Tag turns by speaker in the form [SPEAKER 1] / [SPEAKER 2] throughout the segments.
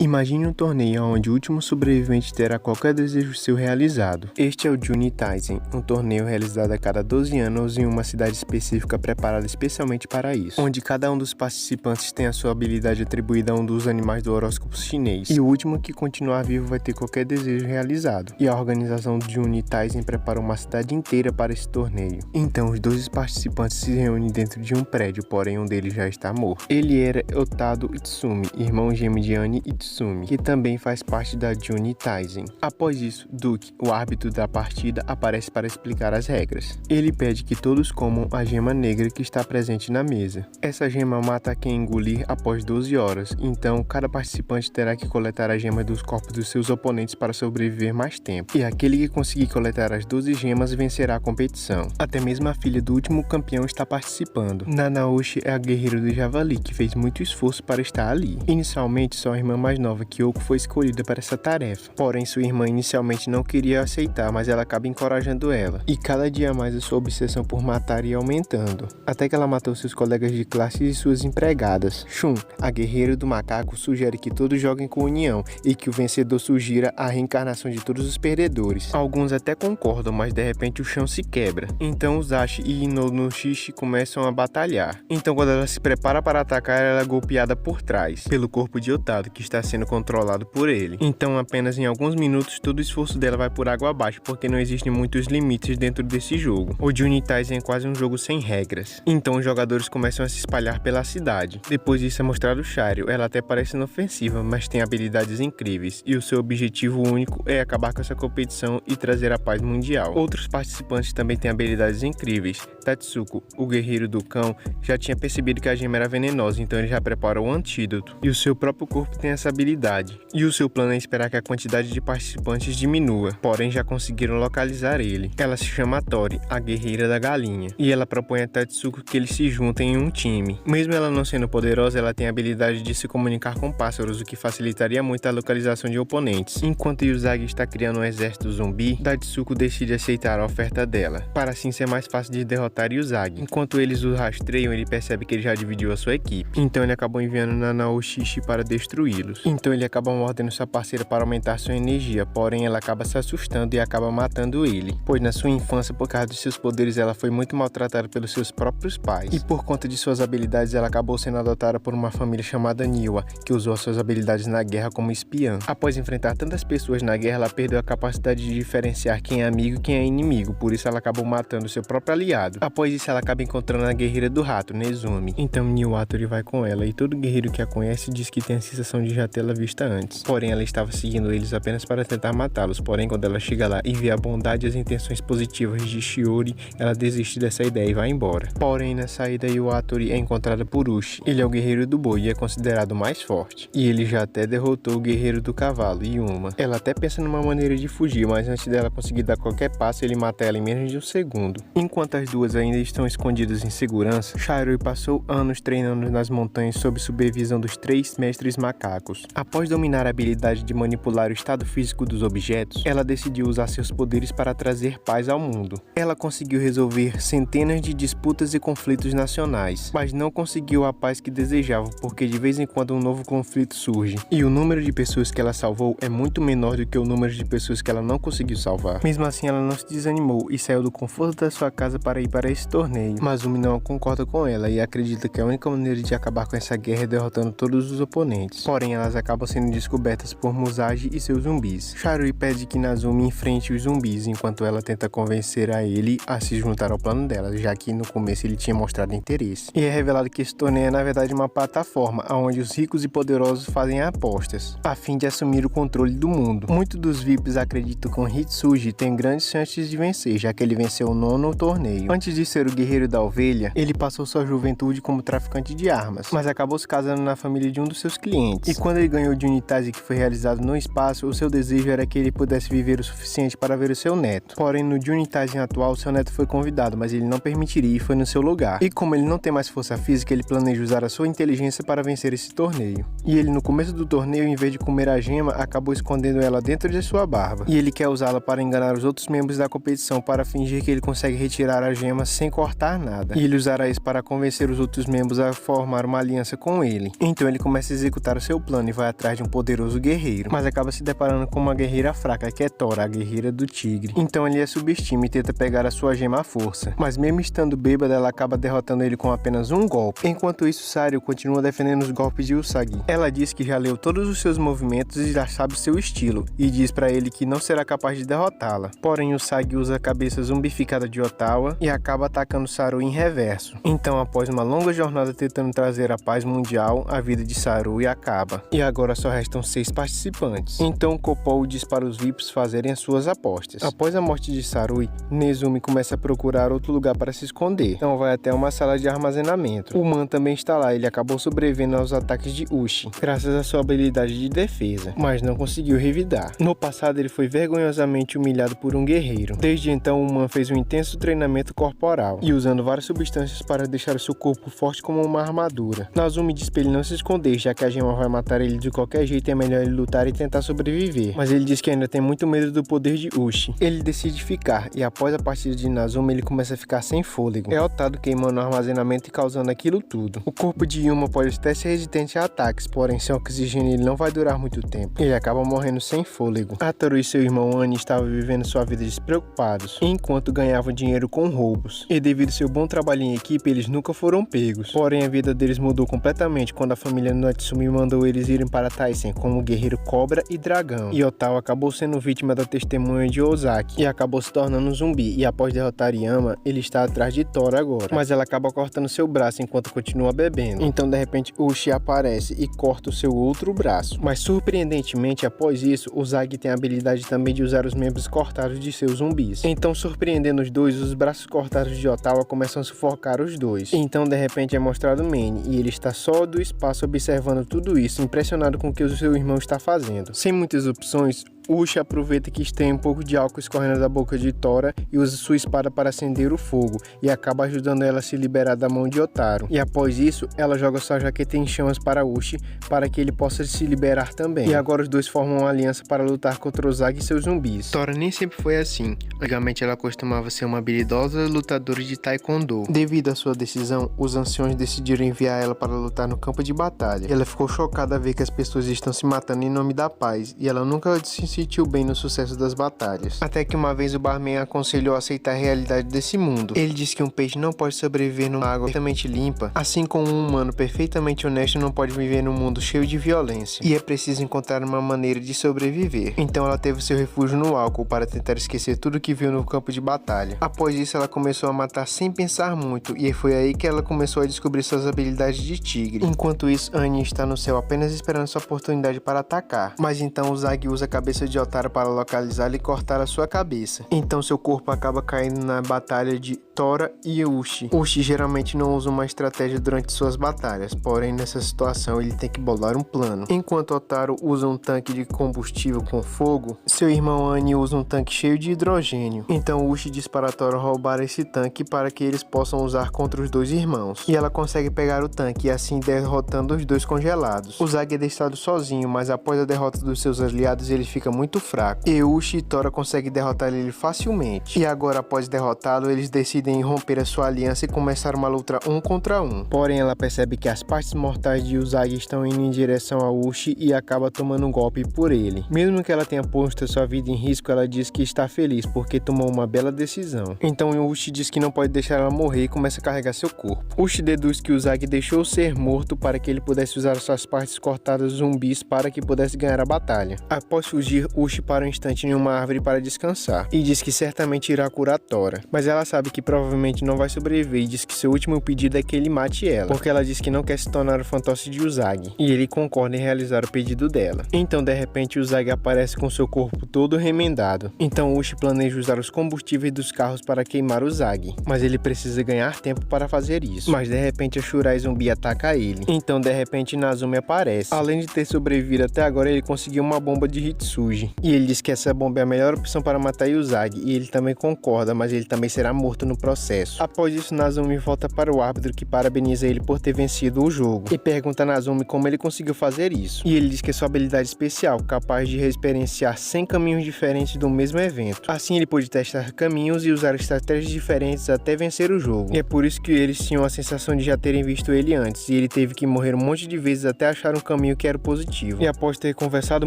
[SPEAKER 1] Imagine um torneio onde o último sobrevivente terá qualquer desejo seu realizado. Este é o Junitaisen, um torneio realizado a cada 12 anos em uma cidade específica preparada especialmente para isso, onde cada um dos participantes tem a sua habilidade atribuída a um dos animais do horóscopo chinês, e o último que continuar vivo vai ter qualquer desejo realizado. E a organização do Junitaisen prepara uma cidade inteira para esse torneio. Então os 12 participantes se reúnem dentro de um prédio, porém um deles já está morto. Ele era Otado Itsumi, irmão gêmeo de Annie Itsumi, que também faz parte da Junitaisen. Após isso, Duke, o árbitro da partida, aparece para explicar as regras. Ele pede que todos comam a gema negra que está presente na mesa. Essa gema mata quem engolir após 12 horas, então cada participante terá que coletar a gema dos corpos dos seus oponentes para sobreviver mais tempo. E aquele que conseguir coletar as 12 gemas vencerá a competição. Até mesmo a filha do último campeão está participando. Nanaoshi é a guerreira do javali que fez muito esforço para estar ali. Inicialmente, só a irmã mais nova, Kyoko, foi escolhida para essa tarefa. Porém, sua irmã inicialmente não queria aceitar, mas ela acaba encorajando ela. E cada dia mais a sua obsessão por matar ia aumentando, até que ela matou seus colegas de classe e suas empregadas. Shun, a guerreira do macaco, sugere que todos joguem com união e que o vencedor sugira a reencarnação de todos os perdedores. Alguns até concordam, mas de repente o chão se quebra. Então Uzashi e Inonoshishi começam a batalhar. Então quando ela se prepara para atacar, ela é golpeada por trás pelo corpo de Otado, que está sendo controlado por ele. Então apenas em alguns minutos todo o esforço dela vai por água abaixo, porque não existem muitos limites dentro desse jogo. O Junitaisen é quase um jogo sem regras. Então os jogadores começam a se espalhar pela cidade. Depois disso é mostrado Shiryu. Ela até parece inofensiva, mas tem habilidades incríveis, e o seu objetivo único é acabar com essa competição e trazer a paz mundial. Outros participantes também têm habilidades incríveis. Tatsuko, o guerreiro do cão, já tinha percebido que a gema era venenosa, então ele já prepara o antídoto, e o seu próprio corpo tem essa habilidade. E o seu plano é esperar que a quantidade de participantes diminua, porém já conseguiram localizar ele. Ela se chama Tori, a guerreira da galinha, e ela propõe a Tatsuko que eles se juntem em um time. Mesmo ela não sendo poderosa, ela tem a habilidade de se comunicar com pássaros, o que facilitaria muito a localização de oponentes. Enquanto Yuzagi está criando um exército zumbi, Tatsuko decide aceitar a oferta dela, para assim ser mais fácil de derrotar Yuzagi. Enquanto eles o rastreiam, ele percebe que ele já dividiu a sua equipe, então ele acabou enviando Nanaoshishi para destruí-los. Então ele acaba mordendo sua parceira para aumentar sua energia, porém ela acaba se assustando e acaba matando ele, pois na sua infância, por causa de seus poderes, ela foi muito maltratada pelos seus próprios pais, e por conta de suas habilidades ela acabou sendo adotada por uma família chamada Niwa, que usou suas habilidades na guerra como espiã. Após enfrentar tantas pessoas na guerra, ela perdeu a capacidade de diferenciar quem é amigo e quem é inimigo, por isso ela acabou matando seu próprio aliado. Após isso, ela acaba encontrando a guerreira do rato, Nezumi. Então Niwatori vai com ela, e todo guerreiro que a conhece diz que tem a sensação de já tê-la vista antes. Porém, ela estava seguindo eles apenas para tentar matá-los. Porém, quando ela chega lá e vê a bondade e as intenções positivas de Shiori, ela desiste dessa ideia e vai embora. Porém, na saída, Iwatori é encontrada por Uchi. Ele é o guerreiro do boi e é considerado mais forte. E ele já até derrotou o guerreiro do cavalo, Yuma. Ela até pensa numa maneira de fugir, mas antes dela conseguir dar qualquer passo, ele mata ela em menos de um segundo. Enquanto as duas ainda estão escondidas em segurança, Shiryu passou anos treinando nas montanhas sob supervisão dos 3 mestres macacos. Após dominar a habilidade de manipular o estado físico dos objetos, ela decidiu usar seus poderes para trazer paz ao mundo. Ela conseguiu resolver centenas de disputas e conflitos nacionais, mas não conseguiu a paz que desejava, porque de vez em quando um novo conflito surge, e o número de pessoas que ela salvou é muito menor do que o número de pessoas que ela não conseguiu salvar. Mesmo assim, ela não se desanimou e saiu do conforto da sua casa para ir para esse torneio. Mazumi não concorda com ela e acredita que a única maneira de acabar com essa guerra é derrotando todos os oponentes. Porém, elas acabam sendo descobertas por Musashi e seus zumbis. Shiryu pede que Nazumi enfrente os zumbis, enquanto ela tenta convencer a ele a se juntar ao plano dela, já que no começo ele tinha mostrado interesse. E é revelado que esse torneio é na verdade uma plataforma, onde os ricos e poderosos fazem apostas, a fim de assumir o controle do mundo. Muitos dos VIPs acreditam que Hitsuji tem grandes chances de vencer, já que ele venceu o 9º torneio. Antes de ser o guerreiro da ovelha, ele passou sua juventude como traficante de armas, mas acabou se casando na família de um dos seus clientes. E quando ele ganhou o Junitaisen, que foi realizado no espaço, o seu desejo era que ele pudesse viver o suficiente para ver o seu neto. Porém, no Junitaisen atual, seu neto foi convidado, mas ele não permitiria e foi no seu lugar. E como ele não tem mais força física, ele planeja usar a sua inteligência para vencer esse torneio. E ele, no começo do torneio, em vez de comer a gema, acabou escondendo ela dentro de sua barba. E ele quer usá-la para enganar os outros membros da competição, para fingir que ele consegue retirar a gema sem cortar nada. E ele usará isso para convencer os outros membros a formar uma aliança com ele. Então ele começa a executar o seu plano e vai atrás de um poderoso guerreiro, mas acaba se deparando com uma guerreira fraca que é Tora, a guerreira do tigre. Então ele a subestima e tenta pegar a sua gema à força, mas mesmo estando bêbada, ela acaba derrotando ele com apenas um golpe. Enquanto isso, Saru continua defendendo os golpes de Usagi. Ela diz que já leu todos os seus movimentos e já sabe seu estilo, e diz pra ele que não será capaz de derrotá-la. Porém, Usagi usa a cabeça zumbificada de Ottawa e acaba atacando Saru em reverso. Então, após uma longa jornada tentando trazer a paz mundial, a vida de Saru acaba. E agora só restam 6 participantes. Então, Kopou diz para os VIPs fazerem as suas apostas. Após a morte de Saru, Nezumi começa a procurar outro lugar para se esconder. Então vai até uma sala de armazenamento. O Man também está lá, ele acabou sobrevivendo aos ataques de Uchi, graças à sua habilidade de defesa, mas não conseguiu revidar. No passado ele foi vergonhosamente humilhado por um guerreiro. Desde então o Man fez um intenso treinamento corporal, e usando várias substâncias para deixar o seu corpo forte como uma armadura. Nazumi diz para ele não se esconder, já que a gema vai matar ele de qualquer jeito e é melhor ele lutar e tentar sobreviver. Mas ele diz que ainda tem muito medo do poder de Uchi. Ele decide ficar, e após a partida de Nazumi ele começa a ficar sem fôlego. É Otado queimando o armazenamento e causando aquilo tudo. O corpo de Yuma pode até ser resistente a ataques, porém sem oxigênio ele não vai durar muito tempo. Ele acaba morrendo sem fôlego. Ataru e seu irmão Annie estavam vivendo sua vida despreocupados, enquanto ganhavam dinheiro com roubos. E devido ao seu bom trabalho em equipe, eles nunca foram pegos. Porém, a vida deles mudou completamente quando a família Natsumi mandou eles irem para Taisen como guerreiro cobra e dragão. E Otawa acabou sendo vítima da testemunha de Ozaki e acabou se tornando um zumbi. E após derrotar Yama, ele está atrás de Tora agora. Mas ela acaba cortando seu braço enquanto continua bebendo. Então, de repente, Uchi aparece e corta o seu outro braço. Mas surpreendentemente, após isso, Usagi tem a habilidade também de usar os membros cortados de seus zumbis. Então, surpreendendo os dois, os braços cortados de Ottawa começam a sufocar os dois. Então, de repente, é mostrado Manny, e ele está só do espaço observando tudo isso, impressionado com o que o seu irmão está fazendo. Sem muitas opções, Uchi aproveita que tem um pouco de álcool escorrendo da boca de Tora e usa sua espada para acender o fogo, e acaba ajudando ela a se liberar da mão de Otaru. E após isso, ela joga sua jaqueta em chamas para Uchi para que ele possa se liberar também. E agora os dois formam uma aliança para lutar contra Ozagi e seus zumbis. Tora nem sempre foi assim. Antigamente ela costumava ser uma habilidosa lutadora de taekwondo. Devido à sua decisão, os anciões decidiram enviar ela para lutar no campo de batalha. Ela ficou chocada a ver que as pessoas estão se matando em nome da paz, e ela nunca se sentiu bem no sucesso das batalhas. Até que uma vez o barman a aconselhou a aceitar a realidade desse mundo. Ele disse que um peixe não pode sobreviver numa água perfeitamente limpa, assim como um humano perfeitamente honesto não pode viver num mundo cheio de violência. E é preciso encontrar uma maneira de sobreviver. Então ela teve seu refúgio no álcool para tentar esquecer tudo que viu no campo de batalha. Após isso ela começou a matar sem pensar muito, e foi aí que ela começou a descobrir suas habilidades de tigre. Enquanto isso, Annie está no céu apenas esperando sua oportunidade para atacar. Mas então Usagi usa a cabeça de Otaru para localizá-la e cortar a sua cabeça. Então seu corpo acaba caindo na batalha de Tora e Uchi. Uchi geralmente não usa uma estratégia durante suas batalhas, porém nessa situação ele tem que bolar um plano. Enquanto Otaru usa um tanque de combustível com fogo, seu irmão Annie usa um tanque cheio de hidrogênio. Então Uchi diz para Tora roubar esse tanque para que eles possam usar contra os dois irmãos. E ela consegue pegar o tanque e assim derrotando os dois congelados. Usagi é deixado sozinho, mas após a derrota dos seus aliados ele fica muito fraco. E Uchi e Tora conseguem derrotar ele facilmente. E agora, após derrotá-lo, eles decidem romper a sua aliança e começar uma luta 1 contra 1. Porém, ela percebe que as partes mortais de Usagi estão indo em direção a Uchi e acaba tomando um golpe por ele. Mesmo que ela tenha posto sua vida em risco, ela diz que está feliz porque tomou uma bela decisão. Então Uchi diz que não pode deixar ela morrer e começa a carregar seu corpo. Uchi deduz que Usagi deixou ser morto para que ele pudesse usar suas partes cortadas zumbis para que pudesse ganhar a batalha. Após fugir, Uchi para um instante em uma árvore para descansar e diz que certamente irá curar Tora, mas ela sabe que provavelmente não vai sobreviver e diz que seu último pedido é que ele mate ela, porque ela diz que não quer se tornar o fantoche de Usagi, e ele concorda em realizar o pedido dela. Então de repente Usagi aparece com seu corpo todo remendado. Então Uchi planeja usar os combustíveis dos carros para queimar Usagi, mas ele precisa ganhar tempo para fazer isso. Mas de repente a Shurai zumbi ataca ele. Então de repente Nazumi aparece. Além de ter sobrevivido até agora, ele conseguiu uma bomba de Hitsuji. Yuji. E ele diz que essa bomba é a melhor opção para matar Yuzagi, e ele também concorda, mas ele também será morto no processo. Após isso, Nazumi volta para o árbitro, que parabeniza ele por ter vencido o jogo, e pergunta a Nazumi como ele conseguiu fazer isso. E ele diz que é sua habilidade especial, capaz de reexperienciar 100 caminhos diferentes do mesmo evento. Assim ele pôde testar caminhos e usar estratégias diferentes até vencer o jogo. E é por isso que eles tinham a sensação de já terem visto ele antes, e ele teve que morrer um monte de vezes até achar um caminho que era positivo. E após ter conversado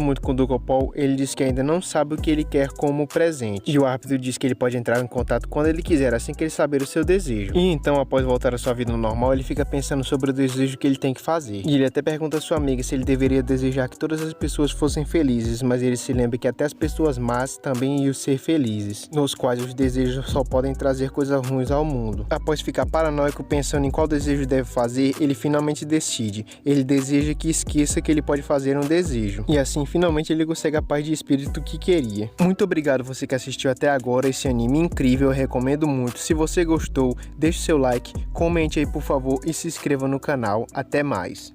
[SPEAKER 1] muito com o Dokopol, ele diz que ainda não sabe o que ele quer como presente. E o árbitro diz que ele pode entrar em contato quando ele quiser, assim que ele saber o seu desejo. E então, após voltar à sua vida normal, ele fica pensando sobre o desejo que ele tem que fazer. E ele até pergunta a sua amiga se ele deveria desejar que todas as pessoas fossem felizes, mas ele se lembra que até as pessoas más também iam ser felizes, nos quais os desejos só podem trazer coisas ruins ao mundo. Após ficar paranoico pensando em qual desejo deve fazer, ele finalmente decide. Ele deseja que esqueça que ele pode fazer um desejo. E assim, finalmente ele consegue a paz de espírito que queria. Muito obrigado você que assistiu até agora esse anime incrível, eu recomendo muito. Se você gostou, deixe seu like, comente aí por favor e se inscreva no canal. Até mais!